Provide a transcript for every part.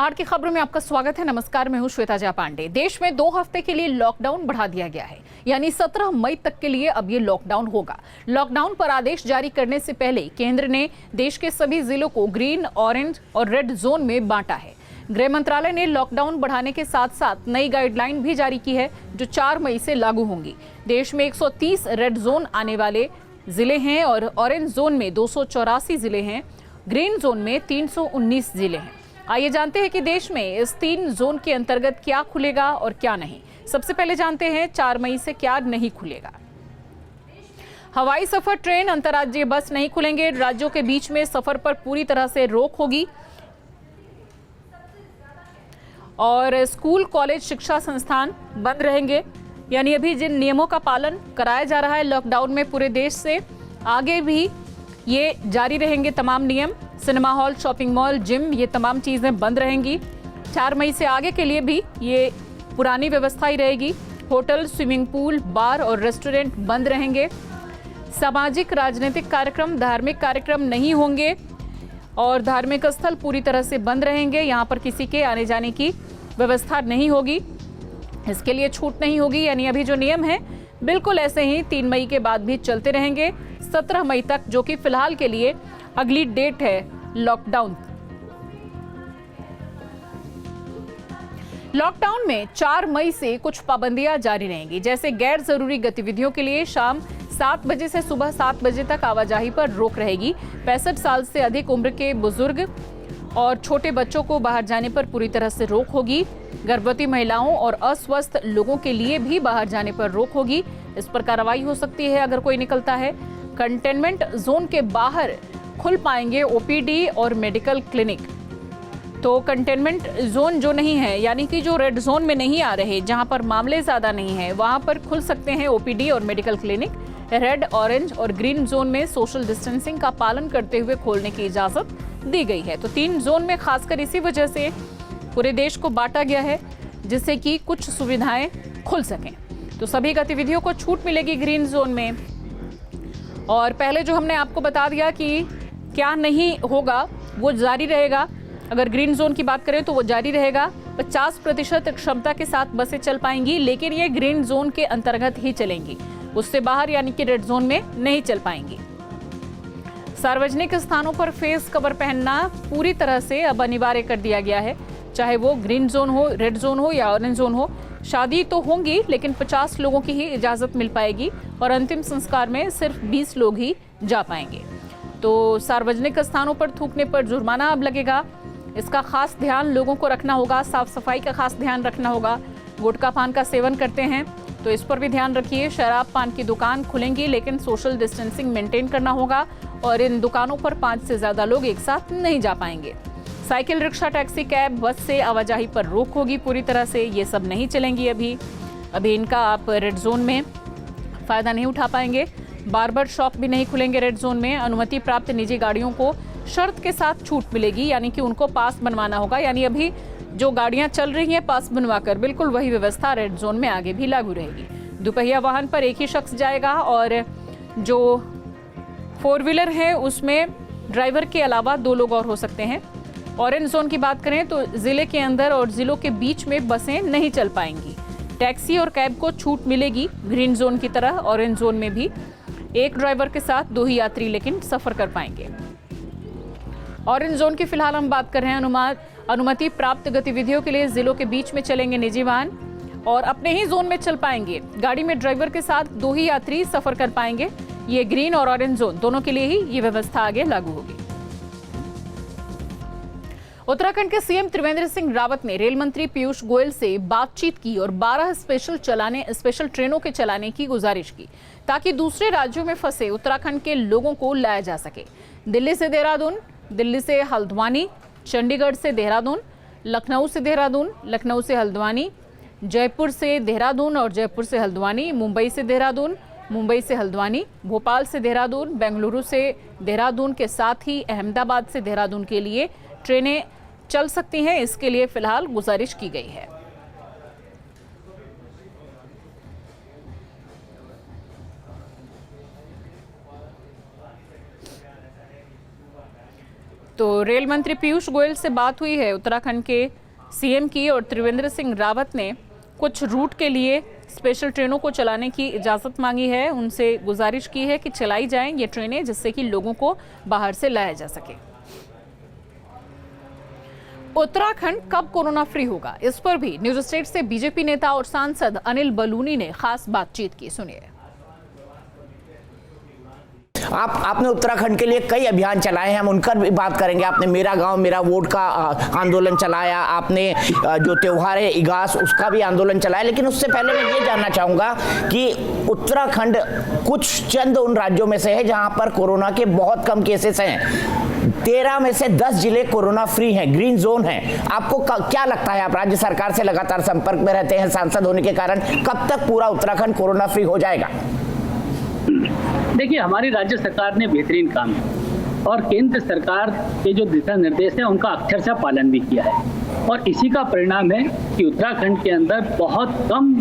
नाड़ की खबरों में आपका स्वागत है। नमस्कार, मैं हूं श्वेता झा पांडे। देश में 2 हफ्ते के लिए लॉकडाउन बढ़ा दिया गया है, यानी 17 मई तक के लिए अब ये लॉकडाउन होगा। लॉकडाउन पर आदेश जारी करने से पहले केंद्र ने देश के सभी जिलों को ग्रीन, ऑरेंज और रेड जोन में बांटा है। गृह मंत्रालय ने लॉकडाउन बढ़ाने के साथ साथ नई गाइडलाइन भी जारी की है, जो 4 मई से लागू होंगी। देश में 130 रेड जोन आने वाले जिले हैं और ऑरेंज जोन में 284 जिले हैं, ग्रीन जोन में 319 जिले हैं। आइए जानते हैं कि देश में इस 3 जोन के अंतर्गत क्या खुलेगा और क्या नहीं। सबसे पहले जानते हैं 4 मई से क्या नहीं खुलेगा। हवाई सफर, ट्रेन, अंतर्राज्यीय बस नहीं खुलेंगे। राज्यों के बीच में सफर पर पूरी तरह से रोक होगी और स्कूल, कॉलेज, शिक्षा संस्थान बंद रहेंगे। यानी अभी जिन नियमों का पालन कराया जा रहा है लॉकडाउन में पूरे देश से, आगे भी ये जारी रहेंगे तमाम नियम। Cinema hall, shopping mall, gym, ये तमाम चीज़ें बंद रहेंगी। 4 मई से आगे के लिए भी ये पुरानी व्यवस्था ही रहेगी। होटल, स्विमिंग पूल, बार और रेस्टोरेंट बंद रहेंगे। सामाजिक, राजनीतिक कार्यक्रम, धार्मिक कार्यक्रम नहीं होंगे और धार्मिक स्थल पूरी तरह से बंद रहेंगे। यहाँ पर किसी के आने जाने की व्यवस्था नहीं होगी, इसके लिए छूट नहीं होगी। यानी अभी जो नियम है बिल्कुल ऐसे ही 3 मई के बाद भी चलते रहेंगे 17 मई तक, जो कि फिलहाल के लिए अगली डेट है लॉकडाउन। लॉकडाउन में 4 मई से कुछ पाबंदियां जारी रहेंगी, जैसे गैर जरूरी गतिविधियों के लिए शाम 7 बजे से सुबह 7 बजे तक आवाजाही पर रोक रहेगी। 65 साल से अधिक उम्र के बुजुर्ग और छोटे बच्चों को बाहर जाने पर पूरी तरह से रोक होगी। गर्भवती महिलाओं और अस्वस्थ लोगों के लिए भी बाहर जाने पर रोक होगी। इस पर कार्रवाई हो सकती है अगर कोई निकलता है। कंटेनमेंट जोन के बाहर खुल पाएंगे ओपीडी और मेडिकल क्लिनिक। तो कंटेनमेंट जोन जो नहीं है, यानी कि जो रेड जोन में नहीं आ रहे, जहां पर मामले ज्यादा नहीं है, वहां पर खुल सकते हैं ओपीडी और मेडिकल क्लिनिक। रेड, ऑरेंज और ग्रीन जोन में सोशल डिस्टेंसिंग का पालन करते हुए खोलने की इजाजत दी गई है। तो 3 जोन में खासकर इसी वजह से पूरे देश को बांटा गया है, जिससे कि कुछ सुविधाएं खुल सकें। तो सभी गतिविधियों को छूट मिलेगी ग्रीन जोन में। और पहले जो हमने आपको बता दिया कि क्या नहीं होगा, वो जारी रहेगा। अगर ग्रीन जोन की बात करें तो वो जारी रहेगा। 50% क्षमता के साथ बसें चल पाएंगी, लेकिन ये ग्रीन जोन के अंतर्गत ही चलेंगी, उससे बाहर यानी कि रेड जोन में नहीं चल पाएंगी। सार्वजनिक स्थानों पर फेस कवर पहनना पूरी तरह से अब अनिवार्य कर दिया गया है, चाहे वो ग्रीन जोन हो, रेड जोन हो या ऑरेंज जोन हो। शादी तो होंगी, लेकिन 50 लोगों की ही इजाजत मिल पाएगी और अंतिम संस्कार में सिर्फ 20 लोग ही जा पाएंगे। तो सार्वजनिक स्थानों पर थूकने पर जुर्माना अब लगेगा। इसका खास ध्यान लोगों को रखना होगा, साफ सफाई का खास ध्यान रखना होगा। गुटखा पान का सेवन करते हैं तो इस पर भी ध्यान रखिए। शराब पान की दुकान खुलेंगी, लेकिन सोशल डिस्टेंसिंग मेंटेन करना होगा और इन दुकानों पर 5 से ज्यादा लोग एक साथ नहीं जा पाएंगे। साइकिल, रिक्शा, टैक्सी, कैब, बस से आवाजाही पर रोक होगी पूरी तरह से। ये सब नहीं चलेंगी अभी इनका आप रेड जोन में फायदा नहीं उठा पाएंगे। बार्बर शॉप भी नहीं खुलेंगे रेड जोन में। अनुमति प्राप्त निजी गाड़ियों को शर्त के साथ छूट मिलेगी, यानी कि उनको पास बनवाना होगा। यानी अभी जो गाड़ियां चल रही हैं पास बनवाकर, बिल्कुल वही व्यवस्था रेड जोन में आगे भी लागू रहेगी। दुपहिया वाहन पर एक ही शख्स जाएगा और जो 4 व्हीलर है उसमें ड्राइवर के अलावा 2 लोग और हो सकते हैं। ऑरेंज जोन की बात करें तो जिले के अंदर और जिलों के बीच में बसें नहीं चल पाएंगी। टैक्सी और कैब को छूट मिलेगी ग्रीन जोन की तरह। ऑरेंज जोन में भी एक ड्राइवर के साथ 2 ही यात्री लेकिन सफर कर पाएंगे। ऑरेंज जोन की फिलहाल हम बात कर रहे हैं। अनुमति प्राप्त गतिविधियों के लिए जिलों के बीच में चलेंगे निजी वाहन और अपने ही जोन में चल पाएंगे। गाड़ी में ड्राइवर के साथ 2 ही यात्री सफर कर पाएंगे। ये ग्रीन और ऑरेंज जोन दोनों के लिए ही ये व्यवस्था आगे लागू होगी। उत्तराखंड के सीएम त्रिवेंद्र सिंह रावत ने रेल मंत्री पीयूष गोयल से बातचीत की और 12 स्पेशल ट्रेनों के चलाने की गुजारिश की, ताकि दूसरे राज्यों में फंसे उत्तराखंड के लोगों को लाया जा सके। दिल्ली से देहरादून, दिल्ली से हल्द्वानी, चंडीगढ़ से देहरादून, लखनऊ से देहरादून, लखनऊ से हल्द्वानी, जयपुर से देहरादून और जयपुर से हल्द्वानी, मुंबई से देहरादून, मुंबई से हल्द्वानी, भोपाल से देहरादून, बेंगलुरु से देहरादून के साथ ही अहमदाबाद से देहरादून के लिए ट्रेनें चल सकती हैं। इसके लिए फिलहाल गुजारिश की गई है। तो रेल मंत्री पीयूष गोयल से बात हुई है उत्तराखंड के सीएम की, और त्रिवेंद्र सिंह रावत ने कुछ रूट के लिए स्पेशल ट्रेनों को चलाने की इजाज़त मांगी है। उनसे गुजारिश की है कि चलाई जाएं ये ट्रेनें, जिससे कि लोगों को बाहर से लाया जा सके। उत्तराखंड कब कोरोना फ्री होगा, इस पर भी न्यूज स्टेट से बीजेपी नेता और सांसद अनिल बलूनी ने खास बातचीत की। सुनिए। आपने उत्तराखंड के लिए कई अभियान चलाए हैं, हम उनका भी बात करेंगे। आपने मेरा गांव मेरा वोट का आंदोलन चलाया, आपने जो त्योहार है इगास उसका भी आंदोलन चलाया, लेकिन उससे पहले मैं ये जानना चाहूंगा कि उत्तराखंड कुछ चंद उन राज्यों में से है जहां पर कोरोना के बहुत कम केसेस हैं। 13 में से 10 जिले कोरोना फ्री हैं, ग्रीन जोन है। आपको क्या लगता है, आप राज्य सरकार से लगातार संपर्क में रहते हैं सांसद होने के कारण, कब तक पूरा उत्तराखंड कोरोना फ्री हो जाएगा? देखिए, हमारी राज्य सरकार ने बेहतरीन काम किया और केंद्र सरकार के जो दिशा निर्देश हैं उनका अक्षरशः पालन भी किया है, और इसी का परिणाम है कि उत्तराखंड के अंदर बहुत कम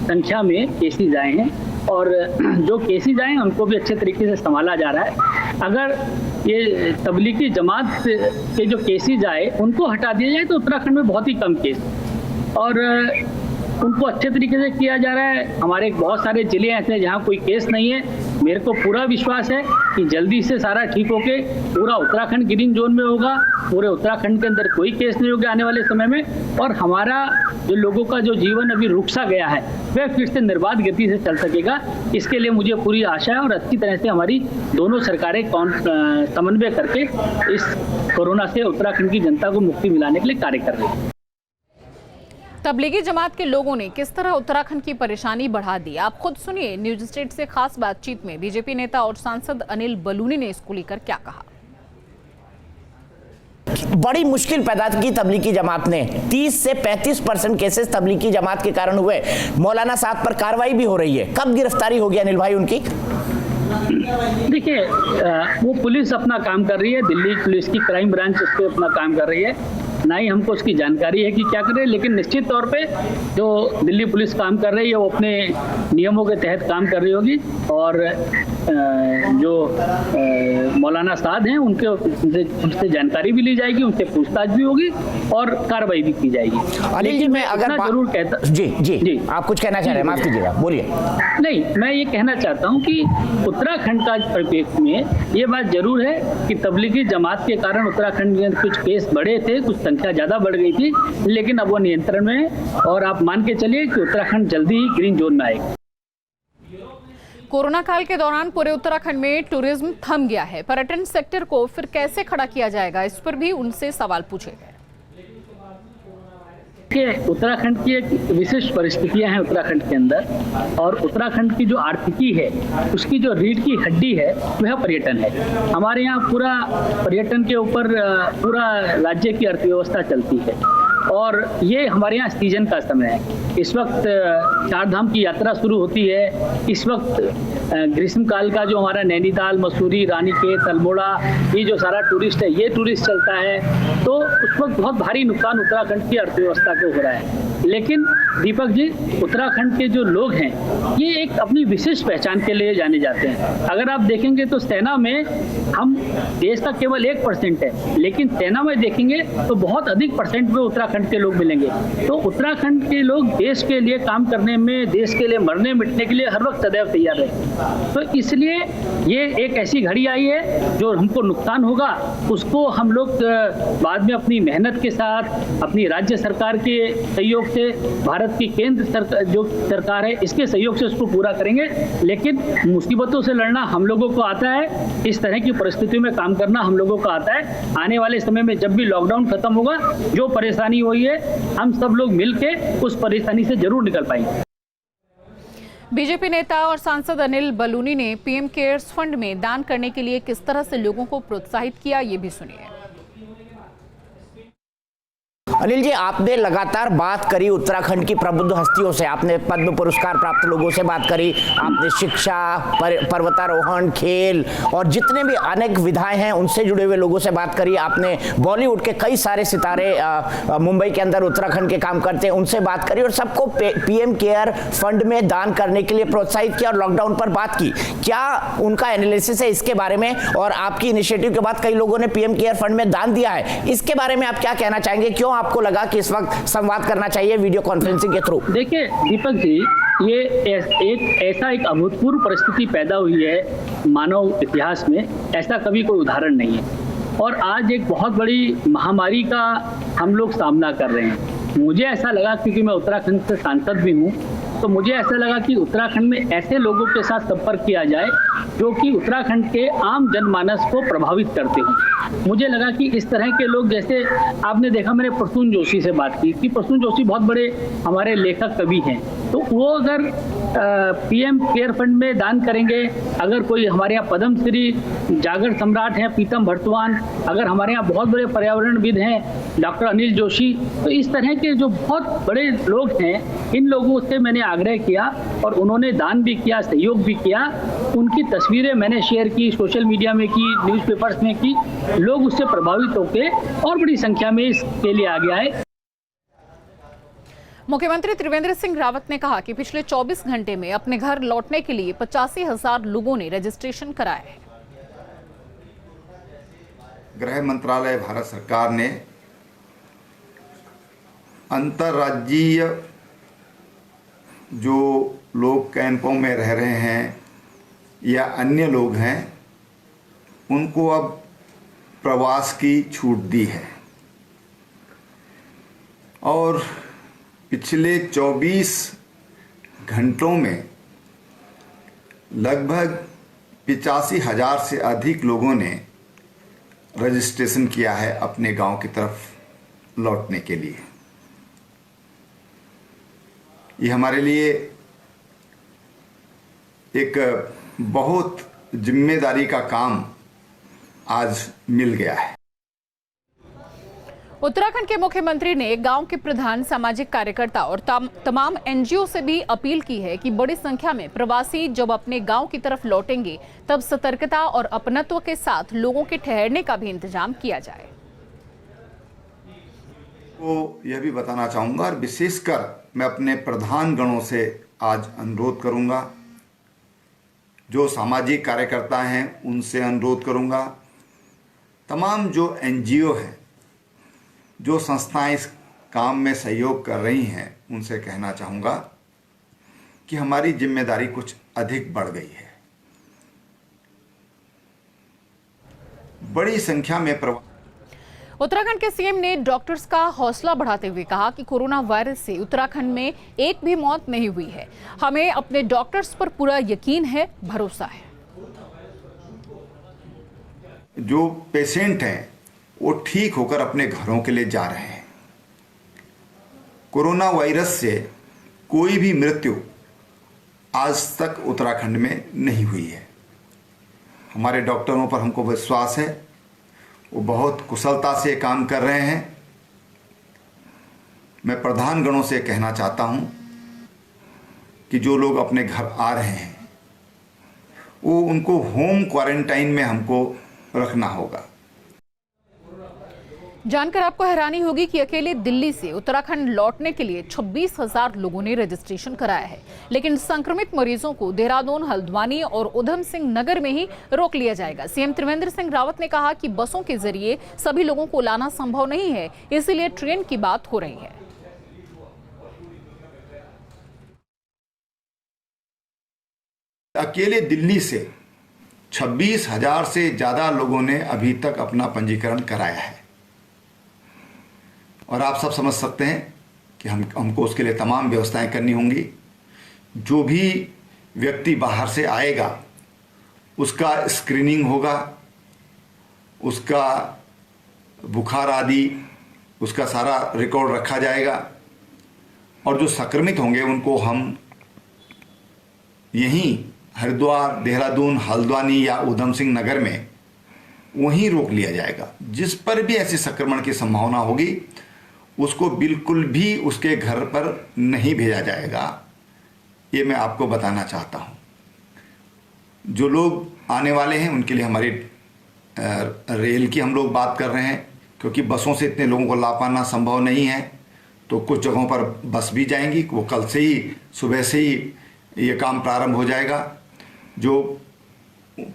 संख्या में केसेज आए हैं, और जो केसेज आए हैं उनको भी अच्छे तरीके से संभाला जा रहा है। अगर ये तबलीगी जमात के जो केसेज आए उनको हटा दिया जाए तो उत्तराखंड में बहुत ही कम केस, और उनको अच्छे तरीके से किया जा रहा है। हमारे बहुत सारे जिले ऐसे हैं जहाँ कोई केस नहीं है। मेरे को पूरा विश्वास है कि जल्दी से सारा ठीक होके पूरा उत्तराखंड ग्रीन जोन में होगा, पूरे उत्तराखंड के अंदर कोई केस नहीं होगा आने वाले समय में, और हमारा जो लोगों का जो जीवन अभी रुक सा गया है वह फिर से निर्बाध गति से चल सकेगा। इसके लिए मुझे पूरी आशा है, और अच्छी तरह से हमारी दोनों सरकारें समन्वय करके इस कोरोना से उत्तराखंड की जनता को मुक्ति दिलाने के लिए कार्य कर रही है। तबलीगी जमात के लोगों ने किस तरह उत्तराखंड की परेशानी बढ़ा दी, आप खुद सुनिए। न्यूज स्टेट से खास बातचीत में बीजेपी नेता और सांसद अनिल बलूनी ने इसको लेकर क्या कहा। बड़ी मुश्किल पैदा की तबलीगी जमात ने, 30 से 35% केसेस तबलीगी जमात के कारण हुए। मौलाना साहब पर कार्रवाई भी हो रही है, कब गिरफ्तारी होगी अनिल भाई उनकी? देखिए, वो पुलिस अपना काम कर रही है, दिल्ली पुलिस की क्राइम ब्रांच उस पर अपना काम कर रही है, ना ही हमको उसकी जानकारी है कि क्या कर रहे हैं, लेकिन निश्चित तौर पे जो दिल्ली पुलिस काम कर रही है वो अपने नियमों के तहत काम कर रही होगी, और जो मौलाना साद हैं उनसे जानकारी भी ली जाएगी, उनसे पूछताछ भी होगी और कार्रवाई भी की जाएगी। अनिल जी, मैं अगर जरूर कहता जी आप कुछ कहना चाह रहे हैं, माफ कीजिएगा, बोलिए। नहीं, मैं ये कहना चाहता हूँ कि उत्तराखंड का परिप्रेक्ष्य में ये बात जरूर है कि तबलीगी जमात के कारण उत्तराखंड में कुछ केस बढ़े थे, कुछ संख्या ज्यादा बढ़ गई थी, लेकिन अब वो नियंत्रण में है, और आप मान के चलिए कि उत्तराखंड जल्दी ही ग्रीन जोन में आएगा। कोरोना काल के दौरान पूरे उत्तराखंड में टूरिज्म थम गया है, पर्यटन सेक्टर को फिर कैसे खड़ा किया जाएगा, इस पर भी उनसे सवाल पूछे गए। उत्तराखंड की एक विशेष परिस्थितियां हैं उत्तराखंड के अंदर, और उत्तराखंड की जो आर्थिकी है उसकी जो रीढ़ की हड्डी है वह पर्यटन है। हमारे यहाँ पूरा पर्यटन के ऊपर पूरा राज्य की अर्थव्यवस्था चलती है, और ये हमारे यहाँ सीजन का समय है। इस वक्त 4 धाम की यात्रा शुरू होती है। इस वक्त ग्रीष्म काल का जो हमारा नैनीताल, मसूरी, रानीखेत, अल्मोड़ा, ये जो सारा टूरिस्ट है ये टूरिस्ट चलता है, तो उस वक्त बहुत भारी नुकसान उत्तराखंड की अर्थव्यवस्था को हो रहा है। लेकिन दीपक जी, उत्तराखंड के जो लोग हैं ये एक अपनी विशेष पहचान के लिए जाने जाते हैं। अगर आप देखेंगे तो सेना में हम देश का केवल 1% है, लेकिन सेना में देखेंगे तो बहुत अधिक परसेंट में उत्तराखंड के लोग मिलेंगे। तो उत्तराखंड के लोग देश के लिए काम करने में, देश के लिए मरने मिटने के लिए हर वक्त सदैव तैयार रहे। तो इसलिए ये एक ऐसी घड़ी आई है जो हमको नुकसान होगा उसको हम लोग बाद में अपनी मेहनत के साथ, अपनी राज्य सरकार के सहयोग से, भारत की केंद्र सरकार जो सरकार है इसके सहयोग से उसको पूरा करेंगे। लेकिन मुसीबतों से लड़ना हम लोगों को आता है, इस तरह की परिस्थितियों में काम करना हम लोगों को आता है। आने वाले समय में जब भी लॉकडाउन खत्म होगा, जो परेशानी हुई है हम सब लोग मिलके उस परेशानी से जरूर निकल पाएंगे। बीजेपी नेता और सांसद अनिल बलूनी ने पीएम केयर्स फंड में दान करने के लिए किस तरह से लोगों को प्रोत्साहित किया, ये भी सुनिए। अनिल जी, आपने लगातार बात करी उत्तराखंड की प्रबुद्ध हस्तियों से, आपने पद्म पुरस्कार प्राप्त लोगों से बात करी, आपने शिक्षा, पर्वतारोहण, खेल और जितने भी अनेक विधाएं हैं उनसे जुड़े हुए लोगों से बात करी, आपने बॉलीवुड के कई सारे सितारे मुंबई के अंदर उत्तराखंड के काम करते हैं उनसे बात करी और सबको पीएम केयर फंड में दान करने के लिए प्रोत्साहित किया और लॉकडाउन पर बात की। क्या उनका एनालिसिस है इसके बारे में? और आपकी इनिशिएटिव के बाद कई लोगों ने पीएम केयर फंड में दान दिया है, इसके बारे में आप क्या कहना चाहेंगे? क्यों आपको लगा कि इस वक्त संवाद करना चाहिए वीडियो कॉन्फ्रेंसिंग के थ्रू? देखिए दीपक जी, ये एक अभूतपूर्व परिस्थिति पैदा हुई है मानव इतिहास में, ऐसा कभी कोई उदाहरण नहीं है। और आज एक बहुत बड़ी महामारी का हम लोग सामना कर रहे हैं। मुझे ऐसा लगा, क्योंकि मैं उत्तराखंड से सांसद भी हूँ, तो मुझे ऐसा लगा कि उत्तराखंड में ऐसे लोगों के साथ संपर्क किया जाए जो कि उत्तराखंड के आम जनमानस को प्रभावित करते हों। मुझे लगा कि इस तरह के लोग, जैसे आपने देखा, मैंने प्रसून जोशी से बात की कि प्रसून जोशी बहुत बड़े हमारे लेखक कवि हैं, तो वो अगर पीएम केयर फंड में दान करेंगे, अगर कोई हमारे यहाँ पद्मश्री जागर सम्राट हैं प्रीतम भरतवान, अगर हमारे यहाँ बहुत बड़े पर्यावरणविद हैं डॉक्टर अनिल जोशी, तो इस तरह के जो बहुत बड़े लोग हैं, इन लोगों से मैंने आग्रह किया और उन्होंने दान भी किया, सहयोग भी किया। उनकी तस्वीरें मैंने शेयर की, सोशल मीडिया में की, न्यूज़पेपर्स में की। लोग उससे प्रभावित होकर और बड़ी संख्या में इसके लिए आगे आए। मुख्यमंत्री त्रिवेंद्र सिंह रावत ने कहा कि पिछले 24 घंटे में अपने घर लौटने के लिए 85,000 लोगों ने रजिस्ट्रेशन कराया है। गृह मंत्रालय भारत सरकार ने अंतर्राज्यीय जो लोग कैंपों में रह रहे हैं या अन्य लोग हैं, उनको अब प्रवास की छूट दी है और पिछले 24 घंटों में लगभग 85,000 से अधिक लोगों ने रजिस्ट्रेशन किया है अपने गांव की तरफ लौटने के लिए। ये हमारे लिए एक बहुत जिम्मेदारी का काम आज मिल गया है। उत्तराखंड के मुख्यमंत्री ने गांव के प्रधान, सामाजिक कार्यकर्ता और तमाम एनजीओ से भी अपील की है कि बड़ी संख्या में प्रवासी जब अपने गांव की तरफ लौटेंगे तब सतर्कता और अपनत्व के साथ लोगों के ठहरने का भी इंतजाम किया जाए। तो यह भी बताना चाहूँगा और विशेषकर मैं अपने प्रधान गणों से आज अनुरोध करूँगा, जो सामाजिक कार्यकर्ता हैं उनसे अनुरोध करूँगा, तमाम जो एनजीओ हैं, जो संस्थाएं इस काम में सहयोग कर रही हैं, उनसे कहना चाहूँगा कि हमारी जिम्मेदारी कुछ अधिक बढ़ गई है। बड़ी संख्या में उत्तराखंड के सीएम ने डॉक्टर्स का हौसला बढ़ाते हुए कहा कि कोरोना वायरस से उत्तराखंड में एक भी मौत नहीं हुई है। हमें अपने डॉक्टर्स पर पूरा यकीन है, भरोसा है। जो पेशेंट हैं वो ठीक होकर अपने घरों के लिए जा रहे हैं। कोरोना वायरस से कोई भी मृत्यु आज तक उत्तराखंड में नहीं हुई है। हमारे डॉक्टरों पर हमको विश्वास है, वो बहुत कुशलता से काम कर रहे हैं। मैं प्रधान गणों से कहना चाहता हूं कि जो लोग अपने घर आ रहे हैं वो उनको होम क्वारंटाइन में हमको रखना होगा। जानकर आपको हैरानी होगी कि अकेले दिल्ली से उत्तराखंड लौटने के लिए 26,000 लोगों ने रजिस्ट्रेशन कराया है, लेकिन संक्रमित मरीजों को देहरादून, हल्द्वानी और उधम सिंह नगर में ही रोक लिया जाएगा। सीएम त्रिवेंद्र सिंह रावत ने कहा कि बसों के जरिए सभी लोगों को लाना संभव नहीं है, इसलिए ट्रेन की बात हो रही है। अकेले दिल्ली से 26,000 से ज्यादा लोगों ने अभी तक अपना पंजीकरण कराया है और आप सब समझ सकते हैं कि हमको उसके लिए तमाम व्यवस्थाएं करनी होंगी। जो भी व्यक्ति बाहर से आएगा उसका स्क्रीनिंग होगा, उसका बुखार आदि उसका सारा रिकॉर्ड रखा जाएगा और जो संक्रमित होंगे उनको हम यहीं हरिद्वार, देहरादून, हल्द्वानी या उधम सिंह नगर में वहीं रोक लिया जाएगा। जिस पर भी ऐसे संक्रमण की संभावना होगी उसको बिल्कुल भी उसके घर पर नहीं भेजा जाएगा, ये मैं आपको बताना चाहता हूँ। जो लोग आने वाले हैं उनके लिए हमारी रेल की हम लोग बात कर रहे हैं, क्योंकि बसों से इतने लोगों को ला पाना संभव नहीं है, तो कुछ जगहों पर बस भी जाएंगी। वो कल से ही सुबह से ही ये काम प्रारंभ हो जाएगा। जो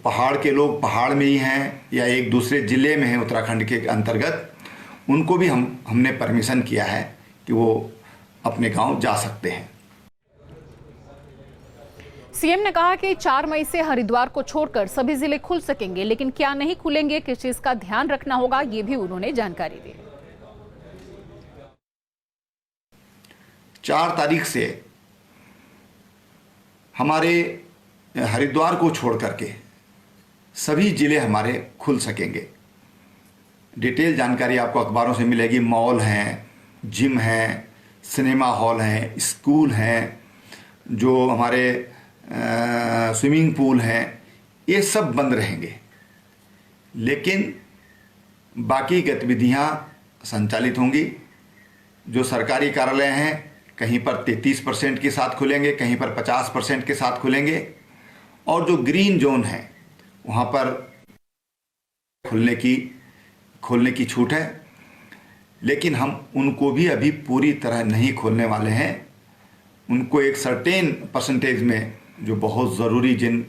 पहाड़ के लोग पहाड़ में ही हैं या एक दूसरे ज़िले में हैं उत्तराखंड के अंतर्गत, उनको भी हमने परमिशन किया है कि वो अपने गांव जा सकते हैं। सीएम ने कहा कि 4 मई से हरिद्वार को छोड़कर सभी जिले खुल सकेंगे, लेकिन क्या नहीं खुलेंगे, किस चीज का ध्यान रखना होगा, ये भी उन्होंने जानकारी दी। 4 तारीख से हमारे हरिद्वार को छोड़ करके सभी जिले हमारे खुल सकेंगे। डिटेल जानकारी आपको अखबारों से मिलेगी। मॉल हैं, जिम हैं, सिनेमा हॉल हैं, स्कूल हैं, जो हमारे स्विमिंग पूल हैं, ये सब बंद रहेंगे, लेकिन बाकी गतिविधियां संचालित होंगी। जो सरकारी कार्यालय हैं कहीं पर 33% के साथ खुलेंगे, कहीं पर 50% के साथ खुलेंगे, और जो ग्रीन जोन है वहाँ पर खोलने की छूट है, लेकिन हम उनको भी अभी पूरी तरह नहीं खोलने वाले हैं। उनको एक सर्टेन परसेंटेज में, जो बहुत ज़रूरी, जिन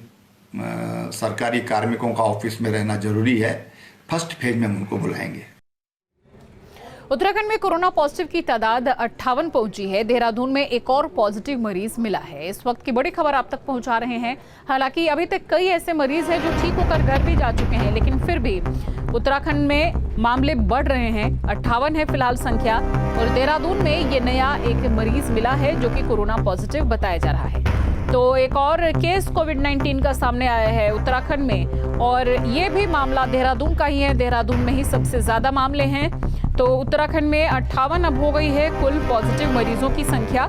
सरकारी कार्मिकों का ऑफिस में रहना ज़रूरी है, फर्स्ट फेज में हम उनको बुलाएंगे। उत्तराखंड में कोरोना पॉजिटिव की तादाद 58 पहुंची है। देहरादून में एक और पॉजिटिव मरीज मिला है। इस वक्त की बड़ी खबर आप तक पहुंचा रहे हैं। हालांकि अभी तक कई ऐसे मरीज हैं जो ठीक होकर घर भी जा चुके हैं, लेकिन फिर भी उत्तराखंड में मामले बढ़ रहे हैं। 58 है फिलहाल संख्या, और देहरादून में ये नया एक मरीज मिला है जो कि कोरोना पॉजिटिव बताया जा रहा है। तो एक और केस कोविड-19 का सामने आया है उत्तराखंड में, और ये भी मामला देहरादून का ही है। देहरादून में ही सबसे ज्यादा मामले हैं। तो उत्तराखंड में 58 अब हो गई है कुल पॉजिटिव मरीजों की संख्या,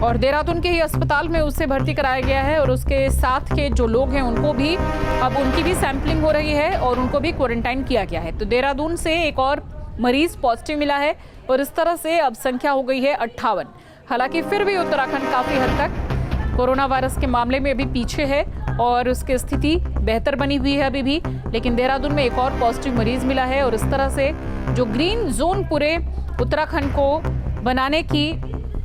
और देहरादून के ही अस्पताल में उसे भर्ती कराया गया है, और उसके साथ के जो लोग हैं उनको भी अब उनकी भी सैंपलिंग हो रही है और उनको भी क्वारंटाइन किया गया है। तो देहरादून से एक और मरीज पॉजिटिव मिला है, और इस तरह से अब संख्या हो गई है 58। हालांकि फिर भी उत्तराखंड काफी हद तक कोरोना वायरस के मामले में अभी पीछे है और उसकी स्थिति बेहतर बनी हुई है अभी भी, लेकिन देहरादून में एक और पॉजिटिव मरीज मिला है। और इस तरह से जो ग्रीन जोन पूरे उत्तराखंड को बनाने की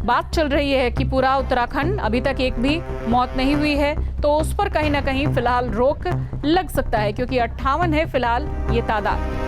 बात चल रही है कि पूरा उत्तराखंड, अभी तक एक भी मौत नहीं हुई है, तो उस पर कहीं ना कहीं फिलहाल रोक लग सकता है, क्योंकि 58 है फिलहाल ये तादाद।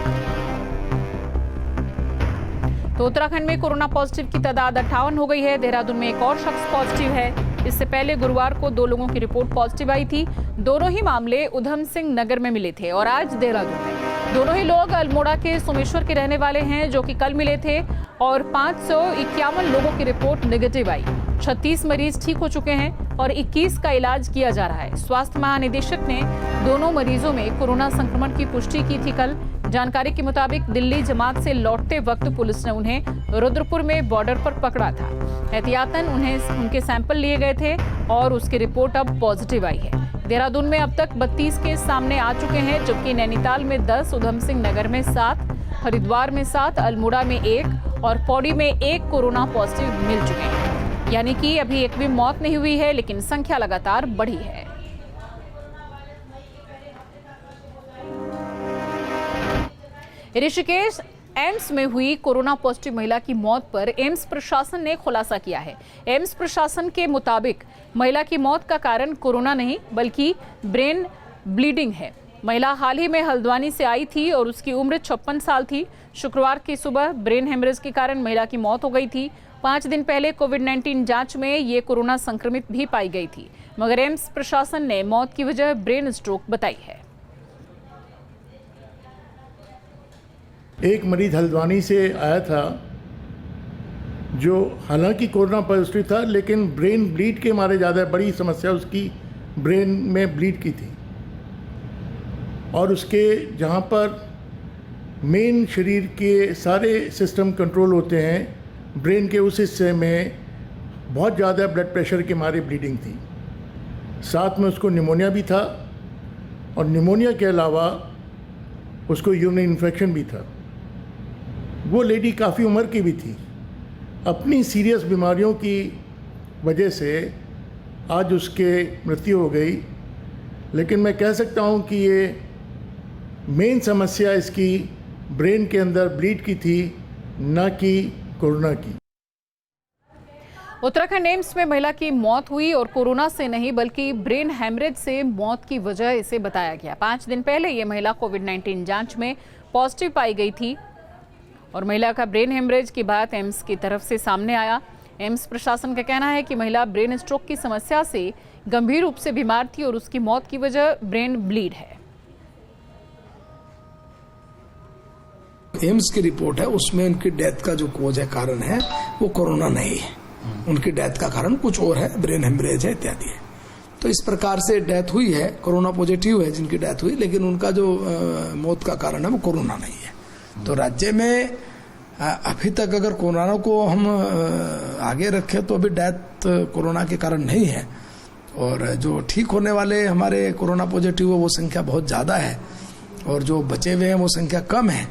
तो उत्तराखंड में कोरोना पॉजिटिव की तादाद 58 हो गई है। देहरादून में एक और शख्स पॉजिटिव है। इससे पहले गुरुवार को 2 लोगों की रिपोर्ट पॉजिटिव आई थी। दोनों ही मामले उधम सिंह नगर में मिले थे, और आज देहरादून में। दोनों ही लोग अल्मोड़ा के सोमेश्वर के रहने वाले हैं, जो कि कल मिले थे, और 551 लोगों की रिपोर्ट नेगेटिव आई। 36 मरीज ठीक हो चुके हैं और 21 का इलाज किया जा रहा है। स्वास्थ्य महानिदेशक ने दोनों मरीजों में कोरोना संक्रमण की पुष्टि की थी कल। जानकारी के मुताबिक दिल्ली जमात से लौटते वक्त पुलिस ने उन्हें रुद्रपुर में बॉर्डर पर पकड़ा था। एहतियातन उनके सैंपल लिए गए थे और उसकी रिपोर्ट अब पॉजिटिव आई है। देहरादून में अब तक 32 केस सामने आ चुके हैं, जबकि नैनीताल में 10, उधम सिंह नगर में 7, हरिद्वार में 7, अल्मोड़ा में 1 और पौड़ी में 1 कोरोना पॉजिटिव मिल चुके हैं। यानी कि अभी एक भी मौत नहीं हुई है, लेकिन संख्या लगातार बढ़ी है। ऋषिकेश एम्स में हुई कोरोना पॉजिटिव महिला की मौत पर एम्स प्रशासन ने खुलासा किया है। एम्स प्रशासन के मुताबिक महिला की मौत का कारण कोरोना नहीं, बल्कि ब्रेन ब्लीडिंग है। महिला हाल ही में हल्द्वानी से आई थी और उसकी उम्र 56 साल थी। शुक्रवार की सुबह ब्रेन हेमरेज के कारण महिला की मौत हो गई थी। 5 दिन पहले कोविड-19 जांच में ये कोरोना संक्रमित भी पाई गई थी, मगर एम्स प्रशासन ने मौत की वजह ब्रेन स्ट्रोक बताई है। एक मरीज हल्द्वानी से आया था, जो हालांकि कोरोना पॉजिटिव था, लेकिन ब्रेन ब्लीड के मारे ज़्यादा बड़ी समस्या उसकी ब्रेन में ब्लीड की थी, और उसके जहाँ पर मेन शरीर के सारे सिस्टम कंट्रोल होते हैं, ब्रेन के उस हिस्से में बहुत ज़्यादा ब्लड प्रेशर के मारे ब्लीडिंग थी। साथ में उसको निमोनिया भी था, और निमोनिया के अलावा उसको यूरिनरी इन्फेक्शन भी था। वो लेडी काफ़ी उम्र की भी थी। अपनी सीरियस बीमारियों की वजह से आज उसके मृत्यु हो गई। लेकिन मैं कह सकता हूँ कि ये मेन समस्या इसकी ब्रेन के अंदर ब्लीड की थी, न कि कोरोना की। उत्तराखंड एम्स में महिला की मौत हुई और कोरोना से नहीं बल्कि ब्रेन हैमरेज से मौत की वजह इसे बताया गया। 5 दिन पहले ये महिला कोविड-19 जांच में पॉजिटिव पाई गई थी और महिला का ब्रेन हैमरेज की बात एम्स की तरफ से सामने आया। एम्स प्रशासन का कहना है कि महिला ब्रेन स्ट्रोक की समस्या से गंभीर रूप से बीमार थी और उसकी मौत की वजह ब्रेन ब्लीड है। एम्स की रिपोर्ट है, उसमें उनकी डेथ का जो कोज है, कारण है, वो कोरोना नहीं है। उनकी डेथ का कारण कुछ और है, ब्रेन हेमरेज है इत्यादि है। तो इस प्रकार से डेथ हुई है, कोरोना पॉजिटिव है जिनकी डेथ हुई, लेकिन उनका जो मौत का कारण है वो कोरोना नहीं है। तो राज्य में अभी तक अगर कोरोना को हम आगे रखें तो अभी डेथ कोरोना के कारण नहीं है और जो ठीक होने वाले हमारे कोरोना पॉजिटिव है वो संख्या बहुत ज्यादा है और जो बचे हुए हैं वो संख्या कम है।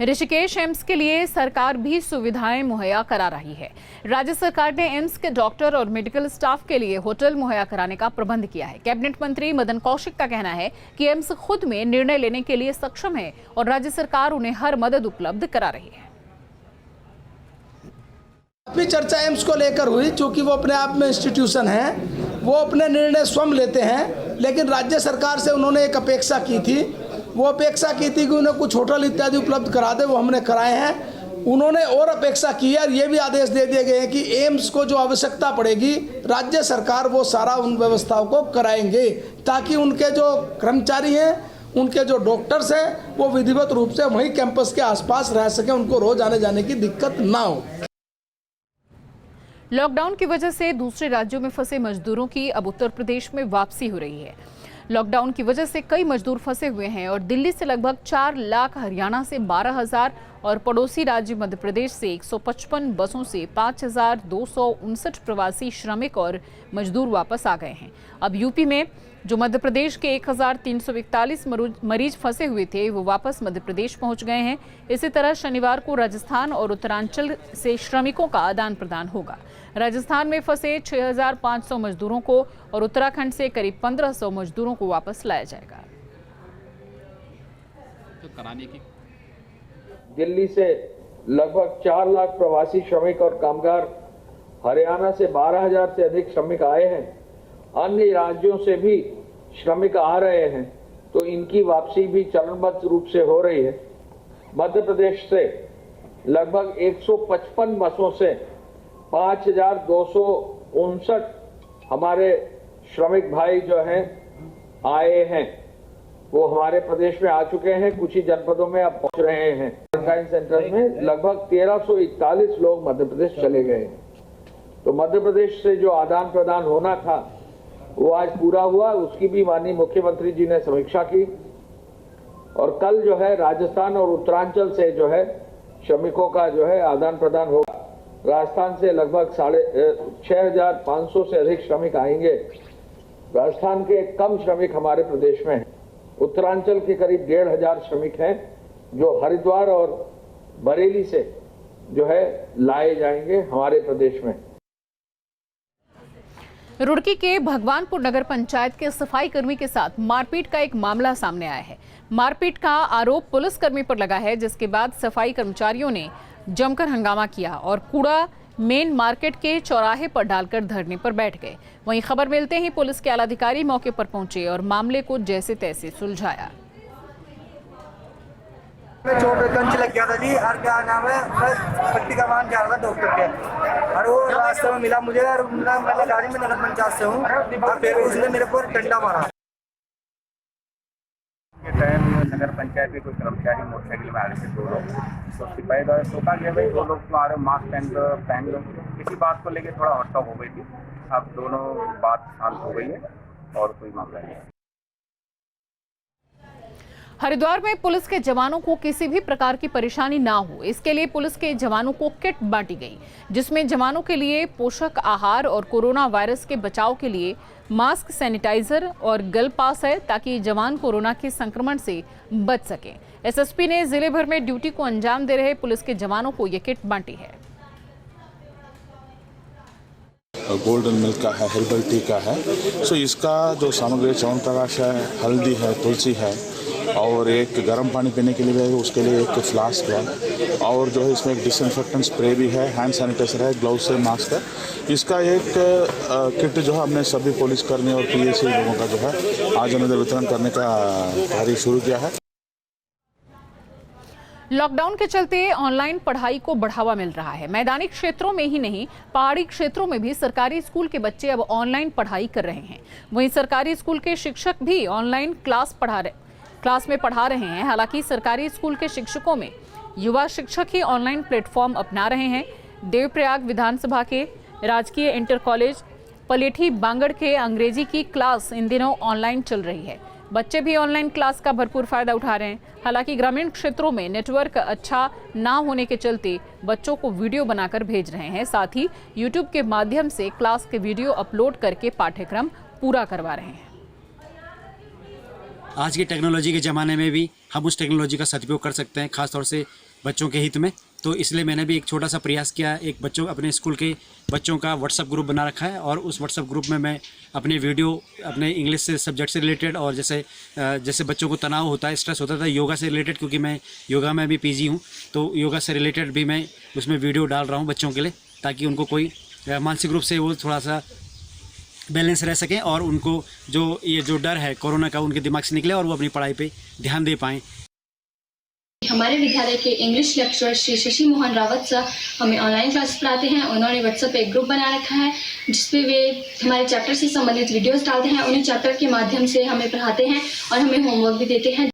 ऋषिकेश एम्स के लिए सरकार भी सुविधाएं मुहैया करा रही है। राज्य सरकार ने एम्स के डॉक्टर और मेडिकल स्टाफ के लिए होटल मुहैया कराने का प्रबंध किया है। कैबिनेट मंत्री मदन कौशिक का कहना है कि एम्स खुद में निर्णय लेने के लिए सक्षम है और राज्य सरकार उन्हें हर मदद उपलब्ध करा रही है। अभी चर्चा एम्स को लेकर हुई, चूंकि वो अपने आप में इंस्टीट्यूशन है, वो अपने निर्णय स्वयं लेते हैं, लेकिन राज्य सरकार से उन्होंने एक अपेक्षा की थी। वो अपेक्षा की थी कि उन्हें कुछ होटल इत्यादि उपलब्ध करा दे, वो हमने कराए हैं। उन्होंने और अपेक्षा की है और ये भी आदेश दे दिए गए हैं कि एम्स को जो आवश्यकता पड़ेगी राज्य सरकार वो सारा उन व्यवस्थाओं को कराएंगे ताकि उनके जो कर्मचारी हैं, उनके जो डॉक्टर्स हैं, वो विधिवत रूप से वहीं कैंपस के आसपास रह सकें, उनको रोज आने जाने की दिक्कत ना हो। लॉकडाउन की वजह से दूसरे राज्यों में फंसे मजदूरों की अब उत्तर प्रदेश में वापसी हो रही है। लॉकडाउन की वजह से कई मजदूर फंसे हुए हैं और दिल्ली से लगभग 4 लाख, हरियाणा से 12,000 और पड़ोसी राज्य मध्य प्रदेश से 155 बसों से 5,259 प्रवासी श्रमिक और मजदूर वापस आ गए हैं। अब यूपी में जो मध्य प्रदेश के 1,341 मरीज फंसे हुए थे वो वापस मध्य प्रदेश पहुंच गए हैं। इसी तरह शनिवार को राजस्थान और उत्तरांचल से श्रमिकों का आदान प्रदान होगा। राजस्थान में फंसे 6,500 मजदूरों को और उत्तराखंड से करीब 1,500 मजदूरों को वापस लाया जाएगा। दिल्ली से लगभग 4 लाख प्रवासी श्रमिक और कामगार, हरियाणा से 12,000 से अधिक श्रमिक आए हैं, अन्य राज्यों से भी श्रमिक आ रहे हैं, तो इनकी वापसी भी चरणबद्ध रूप से हो रही है। मध्य प्रदेश से लगभग 155 बसों से 5,259 हमारे श्रमिक भाई जो हैं आए हैं, वो हमारे प्रदेश में आ चुके हैं, कुछ ही जनपदों में अब पहुंच रहे हैं। क्वारंटाइन सेंटर्स में लगभग 1,341 लोग मध्य प्रदेश चले गए हैं। तो मध्य प्रदेश से जो आदान प्रदान होना था वो आज पूरा हुआ, उसकी भी माननीय मुख्यमंत्री जी ने समीक्षा की और कल जो है राजस्थान और उत्तरांचल से जो है श्रमिकों का जो है आदान प्रदान होगा। राजस्थान से लगभग 6,500 से अधिक श्रमिक आएंगे। राजस्थान के कम श्रमिक हमारे प्रदेश में हैं। उत्तरांचल के करीब 1,500 श्रमिक हैं जो हरिद्वार और बरेली से जो है लाए जाएंगे हमारे प्रदेश में। रुड़की के भगवानपुर नगर पंचायत के सफाई कर्मी के साथ मारपीट का एक मामला सामने आया है। मारपीट का आरोप पुलिसकर्मी पर लगा है, जिसके बाद सफाई कर्मचारियों ने जमकर हंगामा किया और कूड़ा मेन मार्केट के चौराहे पर डालकर धरने पर बैठ गए। वहीं खबर मिलते ही पुलिस के आलाधिकारी मौके पर पहुंचे और मामले को जैसे तैसे सुलझाया। चोट कंच लग गया था जी, और क्या नाम है, पट्टी का मान जा रहा था डॉक्टर के, और वो रास्ते में मिला मुझे और मैं गाड़ी में नगर पंचायत से हूँ और फिर उसने मेरे को डंडा मारा। टाइम नगर पंचायत के कोई कर्मचारी मोटरसाइकिल में आ रहे थे, 2 लोग, तो सिपाही द्वारा टोका गया भाई 2 लोग तो आ रहे मास्क पहन लो। किसी बात को लेकर थोड़ा हटता हो गई थी। अब दोनों बात शांत हो गई है और कोई मामला नहीं है। हरिद्वार में पुलिस के जवानों को किसी भी प्रकार की परेशानी ना हो, इसके लिए पुलिस के जवानों को किट बांटी गई, जिसमें जवानों के लिए पोषक आहार और कोरोना वायरस के बचाव के लिए मास्क, सैनिटाइजर और गल पास है, ताकि जवान कोरोना के संक्रमण से बच सकें। एसएसपी ने जिले भर में ड्यूटी को अंजाम दे रहे पुलिस के जवानों को ये किट बांटी है। गोल्डन मिल्क का है, हर्बल टी का है। सो इसका जो सामग्री च्यवनप्राश है, हल्दी है, तुलसी है और एक गर्म पानी पीने के लिए भी है, उसके लिए एक फ्लास्क है और जो है इसमें एक डिसइंफेक्टेंट स्प्रे भी है, हैंड सैनिटाइजर है, ग्लव्स है, मास्क है। इसका एक किट जो है हमने सभी पुलिसकर्मी और पीएसी लोगों का जो है आज हमने वितरण करने का कार्य शुरू किया है। लॉकडाउन के चलते ऑनलाइन पढ़ाई को बढ़ावा मिल रहा है। मैदानी क्षेत्रों में ही नहीं, पहाड़ी क्षेत्रों में भी सरकारी स्कूल के बच्चे अब ऑनलाइन पढ़ाई कर रहे हैं। वहीं सरकारी स्कूल के शिक्षक भी ऑनलाइन क्लास में पढ़ा रहे हैं। हालांकि सरकारी स्कूल के शिक्षकों में युवा शिक्षक ही ऑनलाइन प्लेटफॉर्म अपना रहे हैं। देवप्रयाग विधानसभा के राजकीय इंटर कॉलेज पलेठी बांगड़ के अंग्रेजी की क्लास इन दिनों ऑनलाइन चल रही है। बच्चे भी ऑनलाइन क्लास का भरपूर फायदा उठा रहे हैं। हालांकि ग्रामीण क्षेत्रों में नेटवर्क अच्छा ना होने के चलते बच्चों को वीडियो बनाकर भेज रहे हैं। साथ ही यूट्यूब के माध्यम से क्लास के वीडियो अपलोड करके पाठ्यक्रम पूरा करवा रहे हैं। आज की टेक्नोलॉजी के ज़माने में भी हम उस टेक्नोलॉजी का सदुपयोग कर सकते हैं, खासतौर से बच्चों के हित में। तो इसलिए मैंने भी एक छोटा सा प्रयास किया। एक अपने स्कूल के बच्चों का व्हाट्सएप ग्रुप बना रखा है और उस व्हाट्सएप ग्रुप में मैं अपने वीडियो अपने इंग्लिश से सब्जेक्ट से रिलेटेड और जैसे बच्चों को तनाव होता है, स्ट्रेस होता था योगा से रिलेटेड, क्योंकि मैं योगा में भी पीजी हूँ, तो योगा से रिलेटेड भी मैं उसमें वीडियो डाल रहा हूँ बच्चों के लिए, ताकि उनको कोई मानसिक रूप से वो थोड़ा सा बैलेंस रह सकें और उनको ये जो डर है कोरोना का उनके दिमाग से निकले और वो अपनी पढ़ाई पे ध्यान दे पाएँ। हमारे विद्यालय के English lecturer Shri Shashi Mohan Rawat sir हमें ऑनलाइन क्लास पढ़ाते हैं। उन्होंने व्हाट्सएप पे एक ग्रुप बना रखा है जिसपे वे हमारे चैप्टर से संबंधित वीडियोस डालते हैं। उन्हीं चैप्टर के माध्यम से हमें पढ़ाते हैं और हमें होमवर्क भी देते हैं।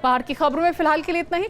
बाहर की खबरों में फिलहाल के लिए इतना ही।